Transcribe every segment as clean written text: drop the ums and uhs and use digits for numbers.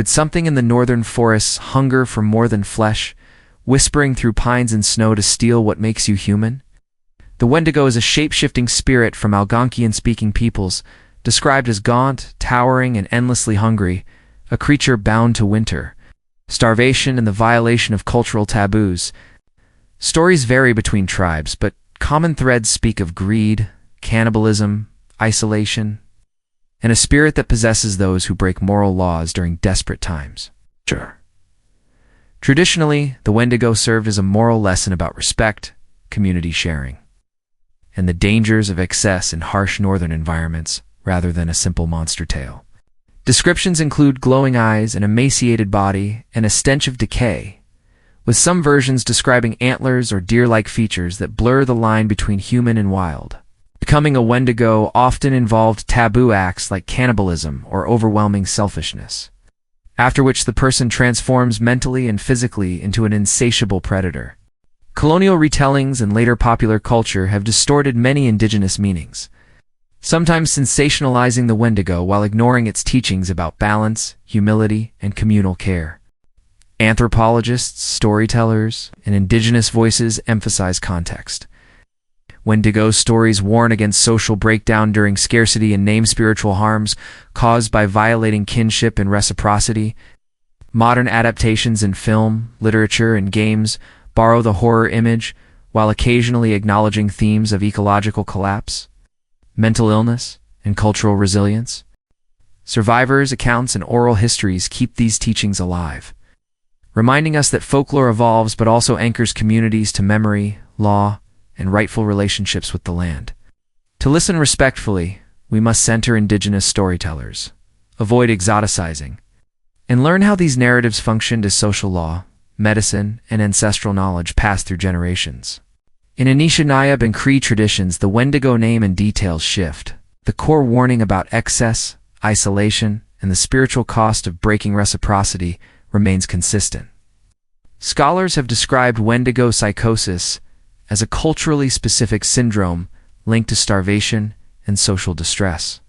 Could something in the northern forests hunger for more than flesh, whispering through pines and snow to steal what makes you human? The Wendigo is a shape-shifting spirit from Algonquian-speaking peoples, described as gaunt, towering, and endlessly hungry, a creature bound to winter, starvation, and the violation of cultural taboos. Stories vary between tribes, but common threads speak of greed, cannibalism, isolation, and a spirit that possesses those who break moral laws during desperate times. Traditionally, the Wendigo served as a moral lesson about respect, community sharing, and the dangers of excess in harsh northern environments, rather than a simple monster tale. Descriptions include glowing eyes, an emaciated body, and a stench of decay, with some versions describing antlers or deer-like features that blur the line between human and wild. Becoming a Wendigo often involved taboo acts like cannibalism or overwhelming selfishness, after which the person transforms mentally and physically into an insatiable predator. Colonial retellings and later popular culture have distorted many indigenous meanings, sometimes sensationalizing the Wendigo while ignoring its teachings about balance, humility, and communal care. Anthropologists, storytellers, and indigenous voices emphasize context. Wendigo stories warn against social breakdown during scarcity and name spiritual harms caused by violating kinship and reciprocity. Modern adaptations in film, literature, and games borrow the horror image while occasionally acknowledging themes of ecological collapse, mental illness, and cultural resilience. Survivors' accounts and oral histories keep these teachings alive, reminding us that folklore evolves but also anchors communities to memory, law, and rightful relationships with the land. To listen respectfully, we must center indigenous storytellers, avoid exoticizing, and learn how these narratives functioned as social law, medicine, and ancestral knowledge passed through generations. In Anishinaabe and Cree traditions, the Wendigo name and details shift. The core warning about excess, isolation, and the spiritual cost of breaking reciprocity remains consistent. Scholars have described Wendigo psychosis as a culturally specific syndrome linked to starvation and social distress.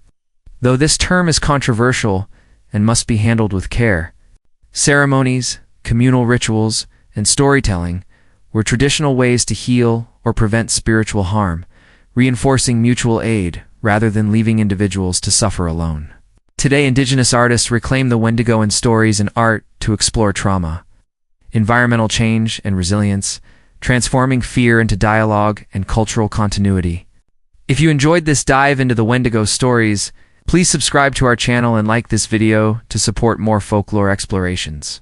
Though this term is controversial and must be handled with care, ceremonies, communal rituals, and storytelling were traditional ways to heal or prevent spiritual harm, reinforcing mutual aid rather than leaving individuals to suffer alone. Today, indigenous artists reclaim the Wendigo in stories and art to explore trauma, environmental change, and resilience, transforming fear into dialogue and cultural continuity. If you enjoyed this dive into the Wendigo stories, please subscribe to our channel and like this video to support more folklore explorations.